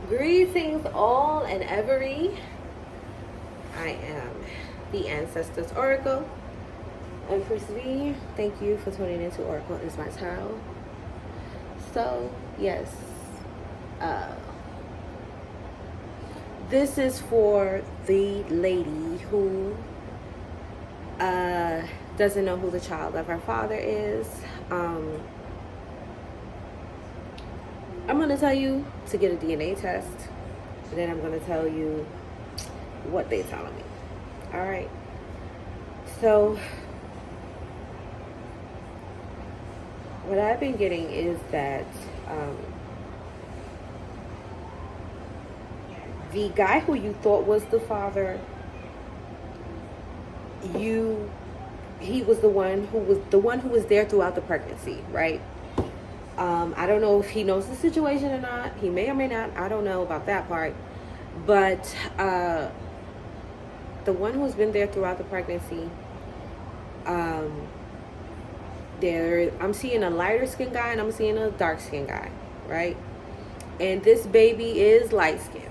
Greetings, all and every. I am the Ancestors Oracle. Empress V, thank you for tuning into Oracle is my tarot. So, yes, uh, this is for the lady who doesn't know who the child of her father is. I'm going to tell you to get a DNA test, and then I'm going to tell you what they're telling me. All right. So, what I've been getting is that the guy who you thought was the father, he was the one who was there throughout the pregnancy, right? I don't know if he knows the situation or not. He may or may not. I don't know about that part. But the one who's been there throughout the pregnancy, I'm seeing a lighter skinned guy and I'm seeing a dark skinned guy, right? And this baby is light skinned.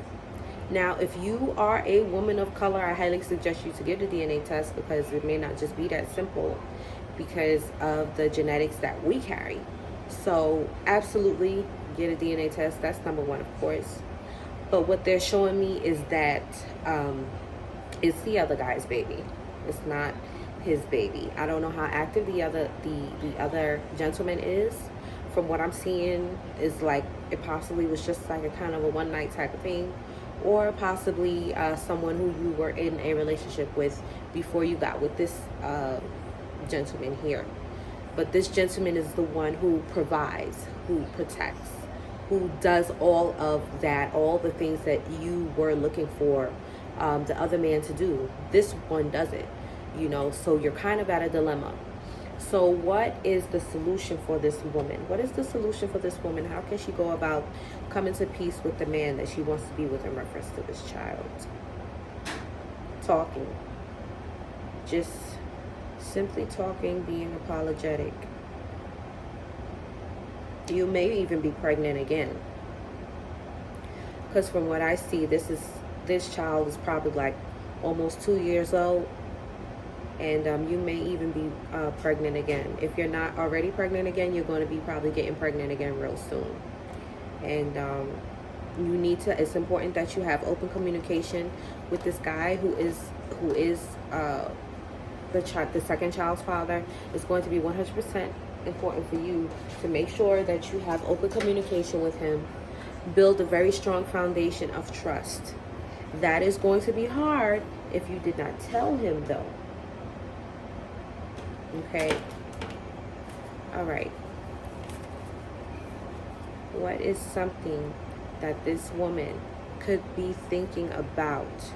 Now, if you are a woman of color, I highly suggest you to get a DNA test because it may not just be that simple because of the genetics that we carry. So absolutely get a DNA test. That's number one, of course. But what they're showing me is that it's the other guy's baby. It's not his baby. I don't know how active the other gentleman is. From what I'm seeing is like it possibly was just like a kind of a one night type of thing, or possibly someone who you were in a relationship with before you got with this gentleman here. But this gentleman is the one who provides, who protects, who does all of that, all the things that you were looking for the other man to do. This one does it, so you're kind of at a dilemma. So what is the solution for this woman? What is the solution for this woman? How can she go about coming to peace with the man that she wants to be with in reference to this child? Talking. Just simply talking, being apologetic. You may even be pregnant again. Because from what I see, this child is probably like almost 2 years old. And you may even be pregnant again. If you're not already pregnant again, you're going to be probably getting pregnant again real soon. And you need to, it's important that you have open communication with this guy who is the second child's father. It's going to be 100% important for you to make sure that you have open communication with him. Build a very strong foundation of trust. That is going to be hard if you did not tell him, though. Okay. All right. What is something that this woman could be thinking about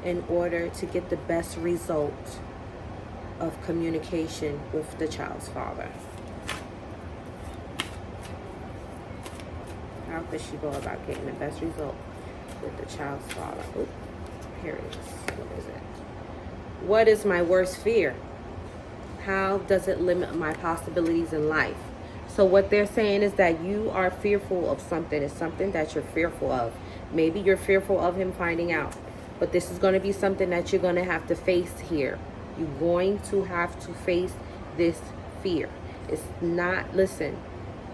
in order to get the best result of communication with the child's father? How could she go about getting the best result with the child's father? Oop, here it is. What is it? What is my worst fear? How does it limit my possibilities in life? So what they're saying is that you are fearful of something. It's something that you're fearful of. Maybe you're fearful of him finding out. But this is going to be something that you're going to have to face here. You're going to have to face this fear. It's not, listen,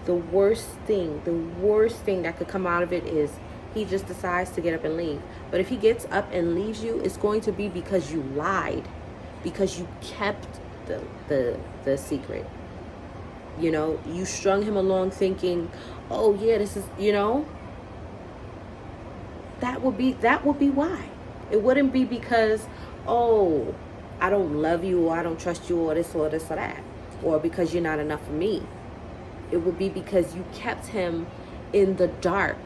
the worst thing that could come out of it is he just decides to get up and leave. But if he gets up and leaves you, it's going to be because you lied. Because you kept the secret. You strung him along thinking, oh yeah, this is, that would be why. It wouldn't be because, oh, I don't love you, or I don't trust you, or this or that, or because you're not enough for me. It would be because you kept him in the dark.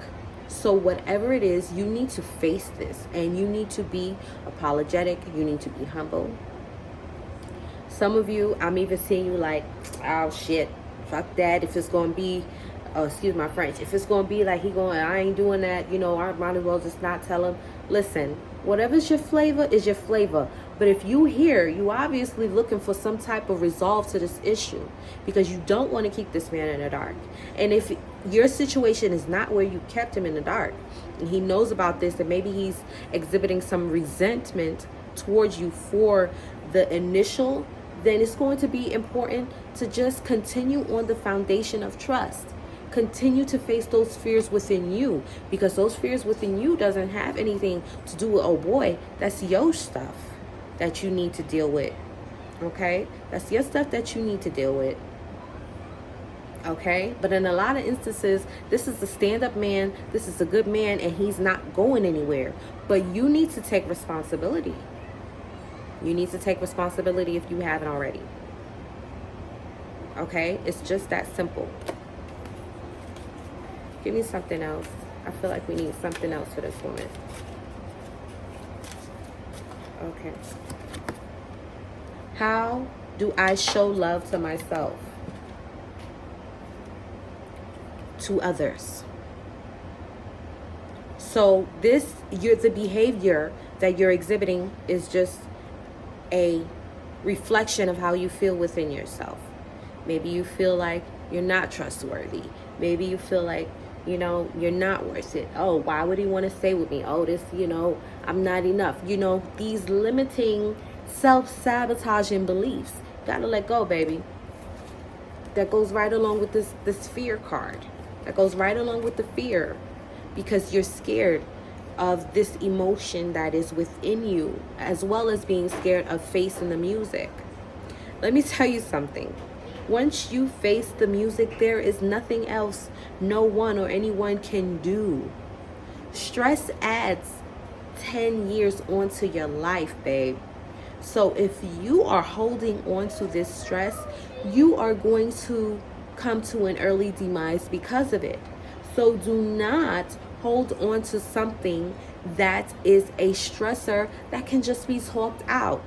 So whatever it is, you need to face this, and you need to be apologetic. You need to be humble. Some of you, I'm even seeing you like, oh shit, fuck that. If it's going to be, excuse my French, if it's going to be like I ain't doing that, I might as well just not tell him. Listen, whatever's your flavor is your flavor. But if you obviously looking for some type of resolve to this issue because you don't want to keep this man in the dark. And if your situation is not where you kept him in the dark. And he knows about this, and maybe he's exhibiting some resentment towards you for the initial, then it's going to be important to just continue on the foundation of trust. Continue to face those fears within you, because those fears within you doesn't have anything to do with, oh boy, that's your stuff that you need to deal with. Okay? That's your stuff that you need to deal with. Okay? But in a lot of instances, this is a stand-up man, this is a good man, and he's not going anywhere. But you need to take responsibility. You need to take responsibility if you haven't already. Okay? It's just that simple. Give me something else. I feel like we need something else for this woman. Okay. How do I show love to myself? To others. So the behavior that you're exhibiting is just a reflection of how you feel within yourself. Maybe you feel like you're not trustworthy. Maybe you feel like, you're not worth it. Oh, why would he want to stay with me? Oh, I'm not enough. These limiting, self-sabotaging beliefs. Gotta let go, baby. That goes right along with this fear card. That goes right along with the fear, because you're scared of this emotion that is within you, as well as being scared of facing the music. Let me tell you something. Once you face the music, there is nothing else no one or anyone can do. Stress adds 10 years onto your life, babe. So if you are holding on to this stress, you are going to come to an early demise because of it. So do not hold on to something that is a stressor that can just be talked out.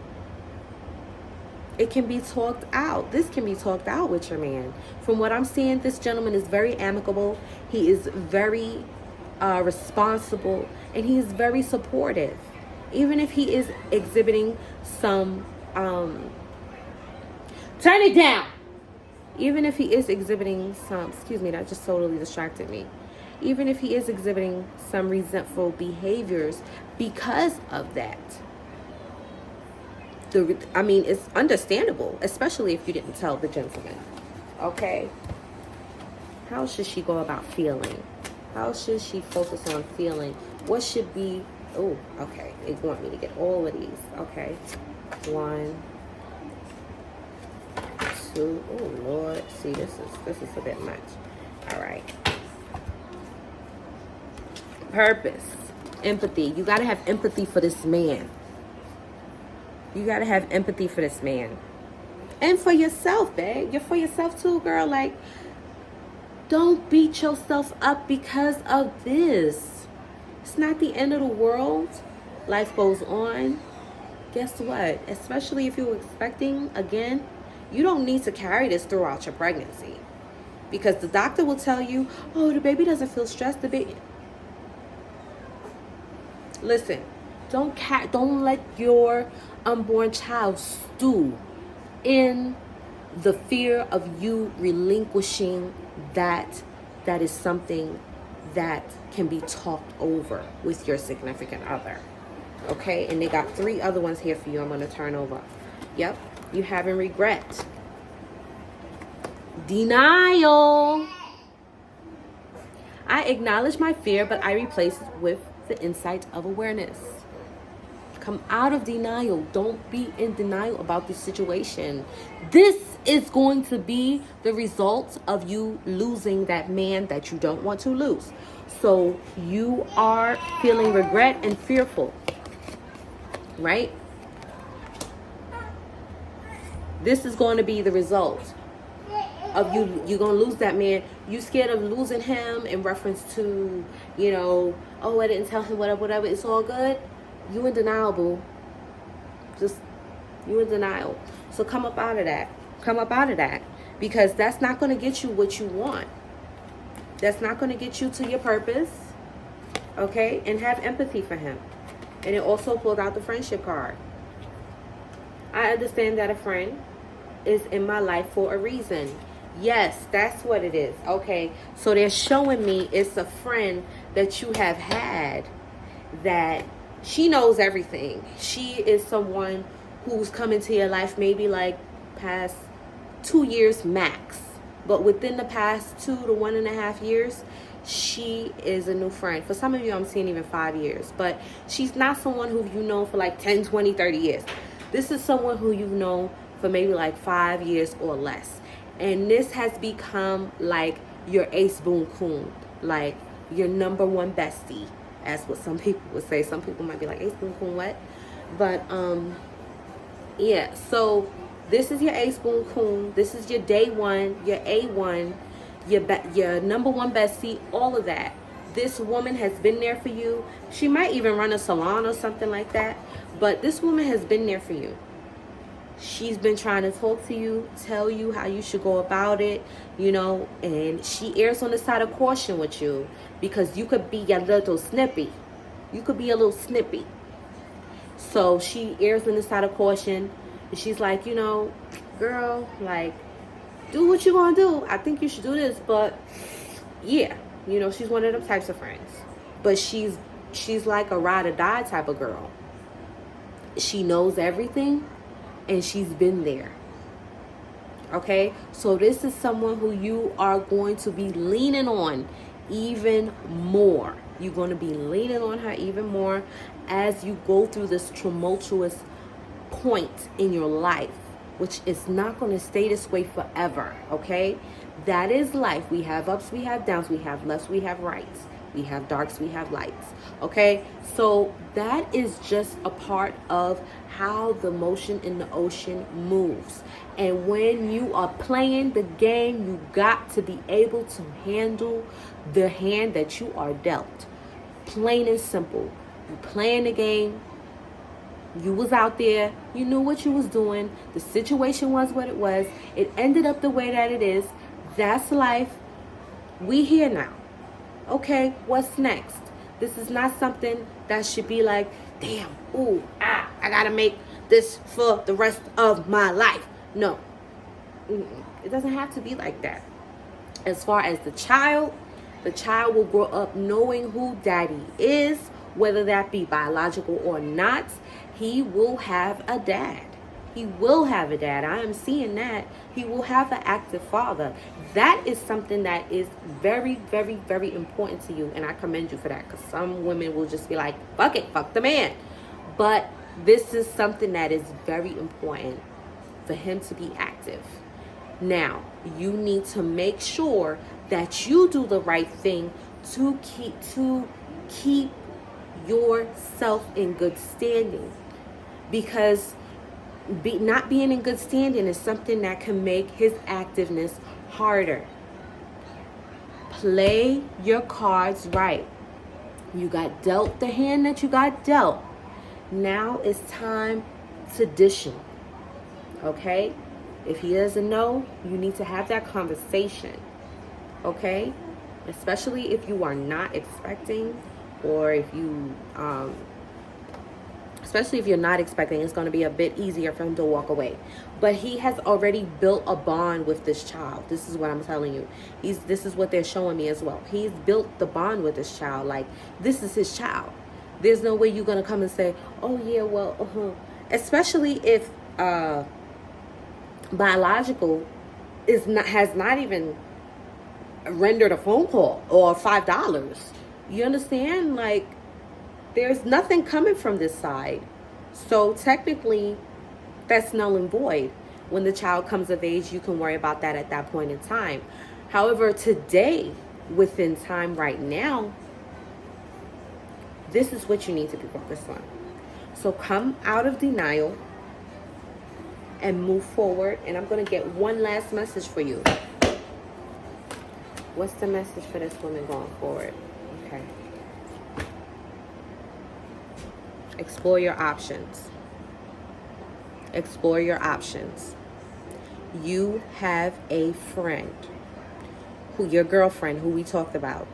It can be talked out. This can be talked out with your man. From what I'm seeing, this gentleman is very amicable. He is very responsible, and he is very supportive. Even if he is exhibiting some turn it down. Even if he is exhibiting some, excuse me, that just totally distracted me. Even if he is exhibiting some resentful behaviors because of that. It's understandable, especially if you didn't tell the gentleman. Okay? How should she go about feeling? How should she focus on feeling? What should be... Oh, okay. They want me to get all of these. Okay. 1, 2. Oh, Lord. See, this is a bit much. All right. Purpose. Empathy. You got to have empathy for this man. You got to have empathy for this man. And for yourself, babe. You're for yourself too, girl. Like, don't beat yourself up because of this. It's not the end of the world. Life goes on. Guess what? Especially if you're expecting, again, you don't need to carry this throughout your pregnancy. Because the doctor will tell you, oh, the baby doesn't feel stressed. The baby... Listen, don't let your unborn child stew in the fear of you relinquishing that is something that can be talked over with your significant other. Okay? And they got 3 other ones here for you I'm going to turn over. Yep. You having regret. Denial. I acknowledge my fear, but I replace it with the insight of awareness. Come out of denial. Don't be in denial about the situation. This is going to be the result of you losing that man that you don't want to lose. So you are feeling regret and fearful, right? This is going to be the result of you. You're going to lose that man. You scared of losing him in reference to, oh, I didn't tell him whatever. It's all good. You in denial, boo. Just, you in denial. So come up out of that. Come up out of that. Because that's not going to get you what you want. That's not going to get you to your purpose. Okay? And have empathy for him. And it also pulled out the friendship card. I understand that a friend is in my life for a reason. Yes, that's what it is. Okay, so they're showing me it's a friend that you have had that she knows everything. She is someone who's come into your life maybe like past 2 years max. But within the past 2 to 1.5 years, she is a new friend. For some of you, I'm seeing even 5 years. But she's not someone who you've known for like 10, 20, 30 years. This is someone who you've known for maybe like 5 years or less. And this has become like your ace boon coon, like your number one bestie, as what some people would say. Some people might be like, ace boon coon, what? But yeah, so this is your ace boon coon. This is your day one, your A1, your number one bestie, all of that. This woman has been there for you. She might even run a salon or something like that, but this woman has been there for you. She's been trying to talk to you, tell you how you should go about it, and she errs on the side of caution with you because you could be a little snippy. You could be a little snippy. So she errs on the side of caution. And she's like, girl, like, do what you gonna do. I think you should do this, but yeah, she's one of them types of friends. But she's like a ride or die type of girl. She knows everything and she's been there. Okay? So this is someone who you are going to be leaning on even more. You're going to be leaning on her even more as you go through this tumultuous point in your life, which is not going to stay this way forever. Okay? That is life. We have ups, we have downs, we have lefts, we have rights. We have darks, we have lights. Okay? So that is just a part of how the motion in the ocean moves. And when you are playing the game, you got to be able to handle the hand that you are dealt. Plain and simple. You playing the game. You was out there. You knew what you was doing. The situation was what it was. It ended up the way that it is. That's life. We here now. Okay, what's next? This is not something that should be like, damn, I gotta make this for the rest of my life. No, it doesn't have to be like that. As far as the child will grow up knowing who daddy is, whether that be biological or not. He will have a dad. He will have a dad. I am seeing that. He will have an active father. That is something that is very, very, very important to you. And I commend you for that, because some women will just be like, fuck it, fuck the man. But this is something that is very important for him to be active. Now, you need to make sure that you do the right thing to keep yourself in good standing. Because not being in good standing is something that can make his activeness harder. Play your cards right. You got dealt the hand that you got dealt. Now it's time to dish him. Okay? If he doesn't know, you need to have that conversation. Okay? Especially if you are not expecting, or if you especially if you're not expecting, it's going to be a bit easier for him to walk away. But he has already built a bond with this child. This is what I'm telling you. This is what they're showing me as well. He's built the bond with this child. Like, this is his child. There's no way you're going to come and say, oh yeah, well, especially if biological has not even rendered a phone call or $5. You understand? Like, there's nothing coming from this side. So technically, that's null and void. When the child comes of age, you can worry about that at that point in time. However, today, within time right now, this is what you need to be focused on. So come out of denial and move forward. And I'm going to get one last message for you. What's the message for this woman going forward? Okay. Explore your options. Explore your options. You have a friend, your girlfriend, who we talked about.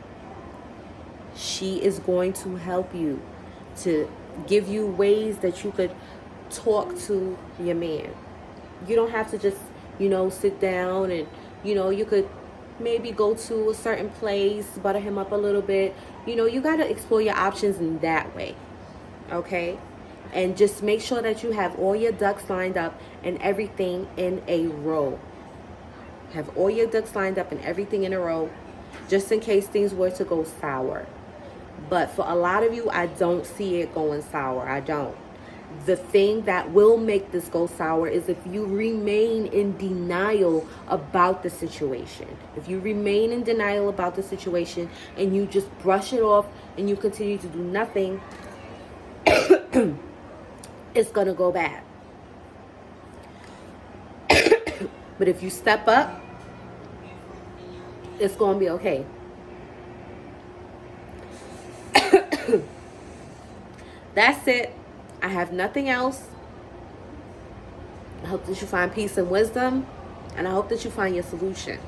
She is going to help you, to give you ways that you could talk to your man. You don't have to just, sit down and You know, you could maybe go to a certain place, butter him up a little bit. You know, you got to explore your options in that way. Okay? And just make sure that you have all your ducks lined up and everything in a row. Have all your ducks lined up and everything in a row, just in case things were to go sour. But for a lot of you, I don't see it going sour. I don't. The thing that will make this go sour is if you remain in denial about the situation. If you remain in denial about the situation and you just brush it off and you continue to do nothing, it's going to go bad. But if you step up, it's going to be okay. That's it. I have nothing else. I hope that you find peace and wisdom, and I hope that you find your solution.